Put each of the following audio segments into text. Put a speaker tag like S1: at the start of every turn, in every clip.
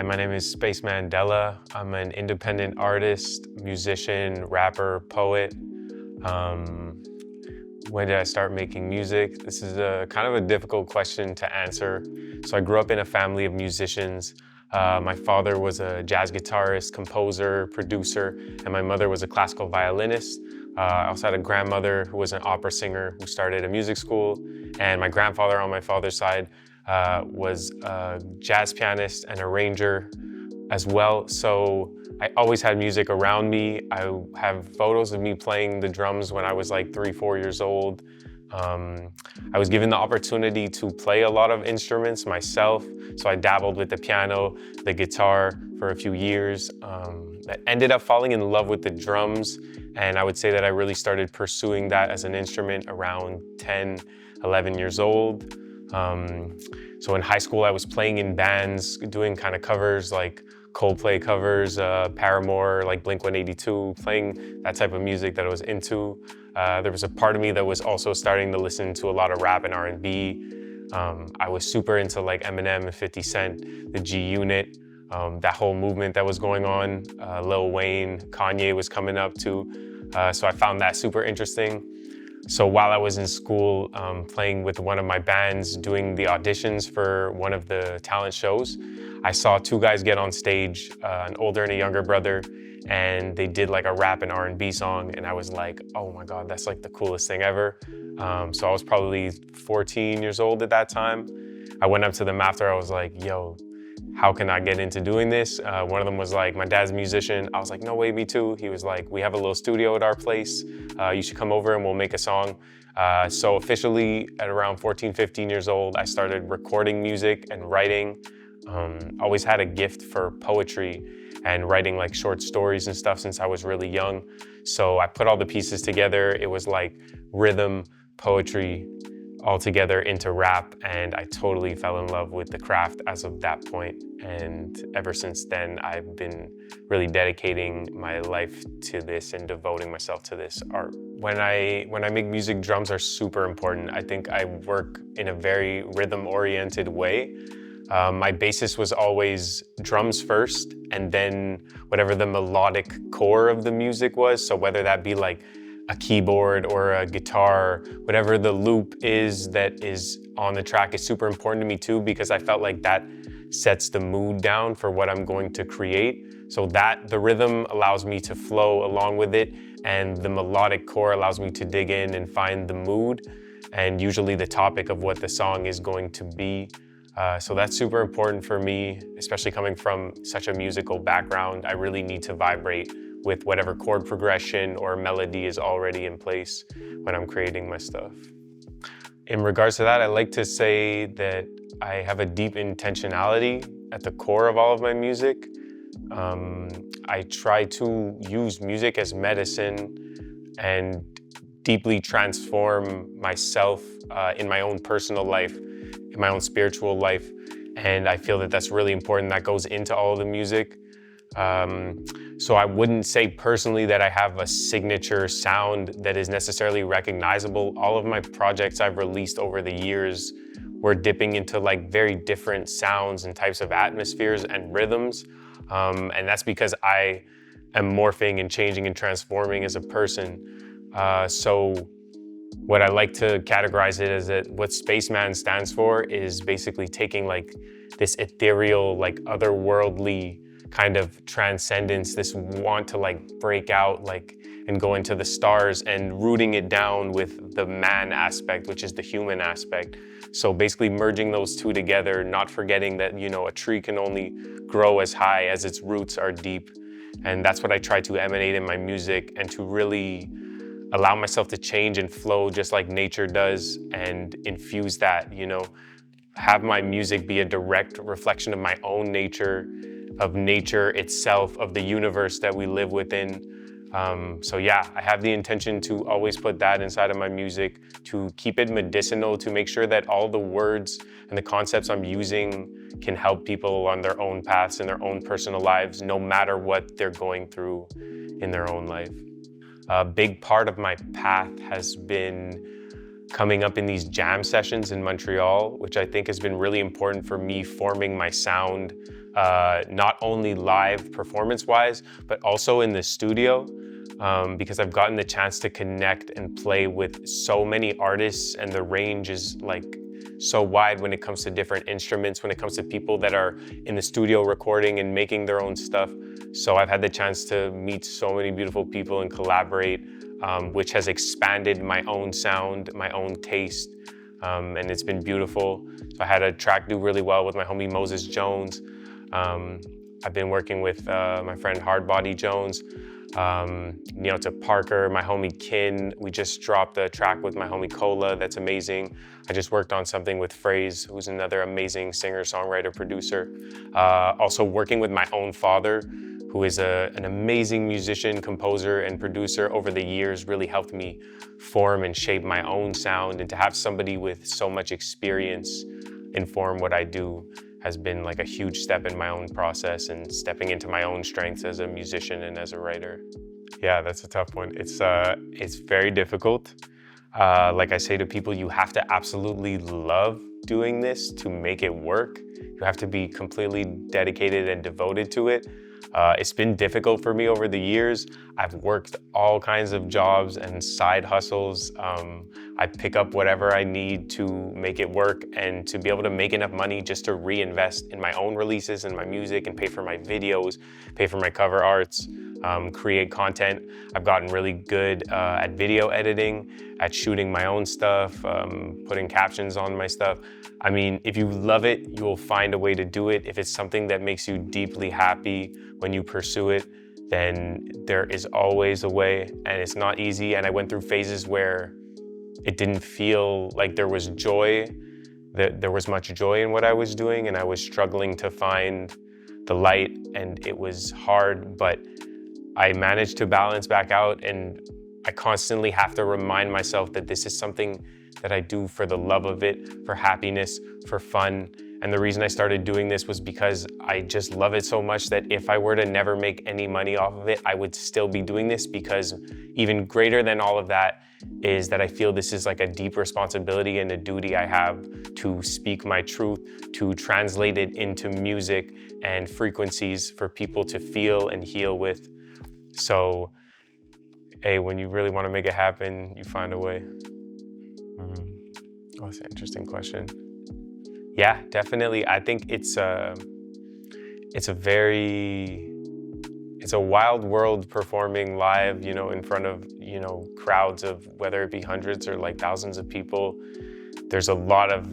S1: Hi, my name is Spaceman Dela. I'm an independent artist, musician, rapper, poet. When did I start making music? This is a kind of a difficult question to answer. So I grew up in a family of musicians. My father was a jazz guitarist, composer, producer, and my mother was a classical violinist. I also had a grandmother who was an opera singer who started a music school, and my grandfather on my father's side was a jazz pianist and arranger as well. So I always had music around me. I have photos of me playing the drums when I was like 3-4 years old. I was given the opportunity to play a lot of instruments myself. So I dabbled with the piano, the guitar for a few years. I ended up falling in love with the drums. And I would say that I really started pursuing that as an instrument around 10, 11 years old. So in high school, I was playing in bands, doing kind of covers like Coldplay covers, Paramore, like Blink-182, playing that type of music that I was into. There was a part of me that was also starting to listen to a lot of rap and R&B. I was super into like Eminem and 50 Cent, the G Unit, that whole movement that was going on. Lil Wayne, Kanye was coming up too. So I found that super interesting. So while I was in school playing with one of my bands, doing the auditions for one of the talent shows, I saw two guys get on stage, an older and a younger brother, and they did like a rap and R&B song, and I was like, oh my God, that's like the coolest thing ever. So I was probably 14 years old at that time. I went up to them after, I was like, yo, how can I get into doing this? One of them was like, my dad's a musician. I was like, no way, me too. He was like, we have a little studio at our place. You should come over and we'll make a song. So officially at around 14, 15 years old, I started recording music and writing. Always had a gift for poetry and writing like short stories and stuff since I was really young. So I put all the pieces together. It was like rhythm, poetry, all together into rap, and I totally fell in love with the craft as of that point. And ever since then, I've been really dedicating my life to this and devoting myself to this art. When I make music, drums are super important. I think I work in a very rhythm-oriented way. My basis was always drums first, and then whatever the melodic core of the music was. So whether that be like a keyboard or a guitar, whatever the loop is that is on the track is super important to me too, because I felt like that sets the mood down for what I'm going to create. So that the rhythm allows me to flow along with it, and the melodic core allows me to dig in and find the mood and usually the topic of what the song is going to be. So that's super important for me, especially coming from such a musical background. I really need to vibrate with whatever chord progression or melody is already in place when I'm creating my stuff. In regards to that, I like to say that I have a deep intentionality at the core of all of my music. I try to use music as medicine and deeply transform myself in my own personal life, in my own spiritual life. And I feel that that's really important. That goes into all of the music. So I wouldn't say personally that I have a signature sound that is necessarily recognizable. All of my projects I've released over the years were dipping into like very different sounds and types of atmospheres and rhythms. And that's because I am morphing and changing and transforming as a person. So what I like to categorize it as that what Spaceman stands for is basically taking like this ethereal, like otherworldly kind of transcendence, this want to like break out like and go into the stars, and rooting it down with the man aspect, which is the human aspect. So basically merging those two together, not forgetting that, you know, a tree can only grow as high as its roots are deep. And that's what I try to emanate in my music, and to really allow myself to change and flow just like nature does, and infuse that, you know, have my music be a direct reflection of my own nature, of nature itself, of the universe that we live within. So yeah, I have the intention to always put that inside of my music, to keep it medicinal, to make sure that all the words and the concepts I'm using can help people on their own paths in their own personal lives, no matter what they're going through in their own life. A big part of my path has been coming up in these jam sessions in Montreal, which I think has been really important for me forming my sound, not only live performance-wise, but also in the studio, because I've gotten the chance to connect and play with so many artists, and the range is like so wide when it comes to different instruments, when it comes to people that are in the studio recording and making their own stuff. So I've had the chance to meet so many beautiful people and collaborate, which has expanded my own sound, my own taste, and it's been beautiful. So I had a track do really well with my homie Moses Jones. I've been working with my friend Hardbody Jones, to Parker, my homie Kin. We just dropped a track with my homie Cola that's amazing. I just worked on something with Phrase, who's another amazing singer, songwriter, producer. Also working with my own father, who is an amazing musician, composer, and producer. Over the years really helped me form and shape my own sound, and to have somebody with so much experience inform what I do has been like a huge step in my own process and stepping into my own strengths as a musician and as a writer. Yeah, that's a tough one. It's very difficult. Like I say to people, you have to absolutely love doing this to make it work. You have to be completely dedicated and devoted to it. It's been difficult for me over the years. I've worked all kinds of jobs and side hustles. I pick up whatever I need to make it work, and to be able to make enough money just to reinvest in my own releases and my music and pay for my videos, pay for my cover arts, create content. I've gotten really good at video editing, at shooting my own stuff, putting captions on my stuff. I mean, if you love it, you will find a way to do it. If it's something that makes you deeply happy when you pursue it, then there is always a way, and it's not easy. And I went through phases where it didn't feel like there was joy, that there was much joy in what I was doing, and I was struggling to find the light, and it was hard, but I managed to balance back out, and I constantly have to remind myself that this is something that I do for the love of it, for happiness, for fun. And the reason I started doing this was because I just love it so much that if I were to never make any money off of it, I would still be doing this, because even greater than all of that is that I feel this is like a deep responsibility and a duty I have to speak my truth, to translate it into music and frequencies for people to feel and heal with. So, hey, when you really want to make it happen, you find a way. Oh, that's an interesting question. Yeah, definitely. I think it's a wild world performing live, in front of, crowds of, whether it be hundreds or like thousands of people. There's a lot of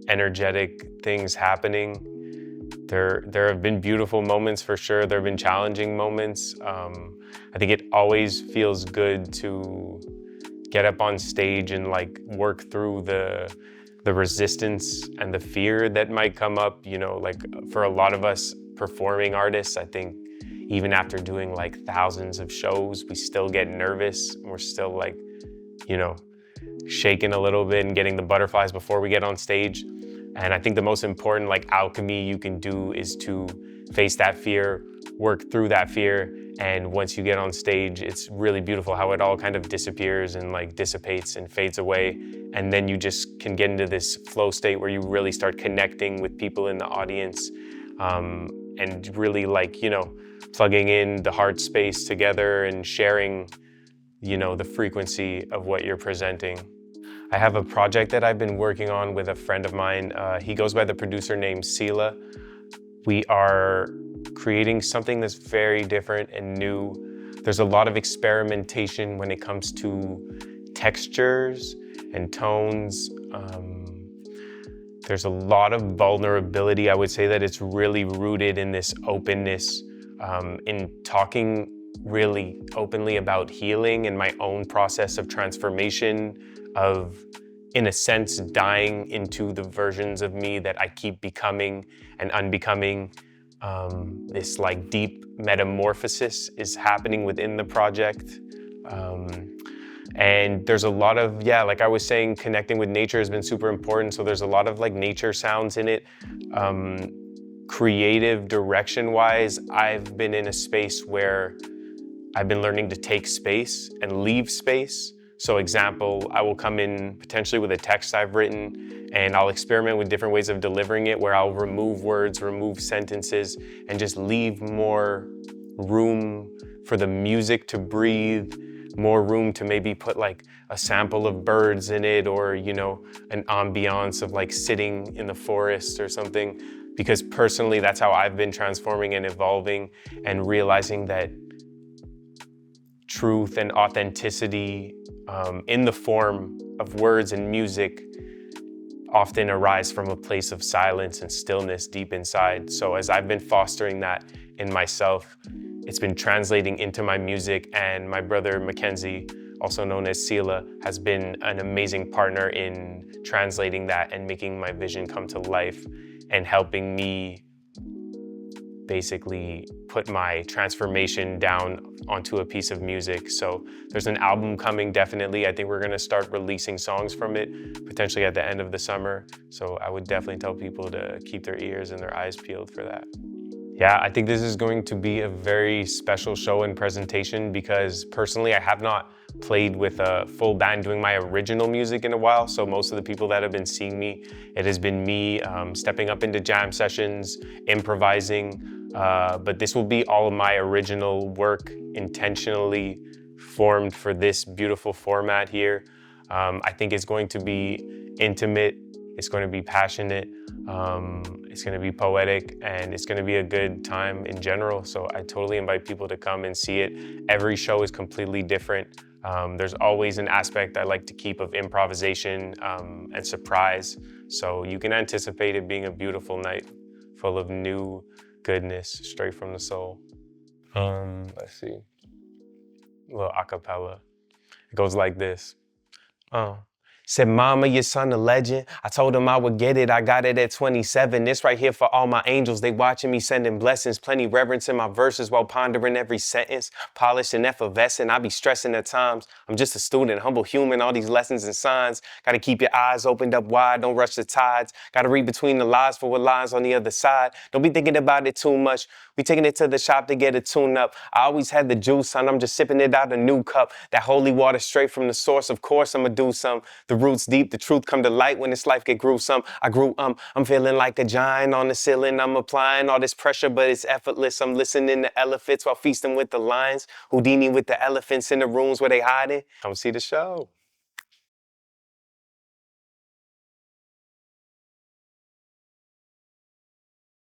S1: energetic things happening. There have been beautiful moments for sure. There have been challenging moments. I think it always feels good to get up on stage and like work through the resistance and the fear that might come up. Like for a lot of us performing artists, I think even after doing like thousands of shows, we still get nervous. We're still like, shaking a little bit and getting the butterflies before we get on stage. And I think the most important like alchemy you can do is to face that fear, work through that fear. And once you get on stage, it's really beautiful how it all kind of disappears and like dissipates and fades away. And then you just can get into this flow state where you really start connecting with people in the audience, and really like, plugging in the heart space together and sharing, the frequency of what you're presenting. I have a project that I've been working on with a friend of mine. He goes by the producer name Sela. We are creating something that's very different and new. There's a lot of experimentation when it comes to textures and tones. There's a lot of vulnerability. I would say that it's really rooted in this openness, in talking really openly about healing and my own process of transformation, of, in a sense, dying into the versions of me that I keep becoming and unbecoming. This like deep metamorphosis is happening within the project. And there's a lot of, like I was saying, connecting with nature has been super important. So there's a lot of like nature sounds in it. Creative direction wise, I've been in a space where I've been learning to take space and leave space. So example, I will come in potentially with a text I've written, and I'll experiment with different ways of delivering it, where I'll remove words, remove sentences, and just leave more room for the music to breathe, more room to maybe put like a sample of birds in it, or, you know, an ambiance of like sitting in the forest or something. Because personally, that's how I've been transforming and evolving, and realizing that truth and authenticity in the form of words and music often arise from a place of silence and stillness deep inside. So as I've been fostering that in myself, it's been translating into my music, and my brother Mackenzie, also known as Sela, has been an amazing partner in translating that and making my vision come to life, and helping me basically put my transformation down onto a piece of music. So there's an album coming, definitely. I think we're gonna start releasing songs from it, potentially at the end of the summer. So I would definitely tell people to keep their ears and their eyes peeled for that. Yeah, I think this is going to be a very special show and presentation, because personally I have not played with a full band doing my original music in a while. So most of the people that have been seeing me, it has been me stepping up into jam sessions, improvising, but this will be all of my original work, intentionally formed for this beautiful format here. I think it's going to be intimate, it's going to be passionate, it's going to be poetic, and it's going to be a good time in general. So I totally invite people to come and see it. Every show is completely different. There's always an aspect I like to keep of improvisation and surprise. So you can anticipate it being a beautiful night full of new goodness straight from the soul. Let's see, a little acapella. It goes like this. Said, mama, your son a legend. I told him I would get it. I got it at 27. This right here for all my angels. They watching me sending blessings. Plenty reverence in my verses while pondering every sentence. Polished and effervescent. I be stressing at times. I'm just a student, humble human. All these lessons and signs. Gotta keep your eyes opened up wide. Don't rush the tides. Gotta read between the lies for what lies on the other side. Don't be thinking about it too much. We taking it to the shop to get a tune up. I always had the juice, son. I'm just sipping it out a new cup. That holy water straight from the source. Of course, I'ma do some. The roots deep, the truth come to light when this life get gruesome. I grew, I'm feeling like a giant on the ceiling. I'm applying all this pressure, but it's effortless. I'm listening to elephants while feasting with the lions. Houdini with the elephants in the rooms where they hiding. Come see the show.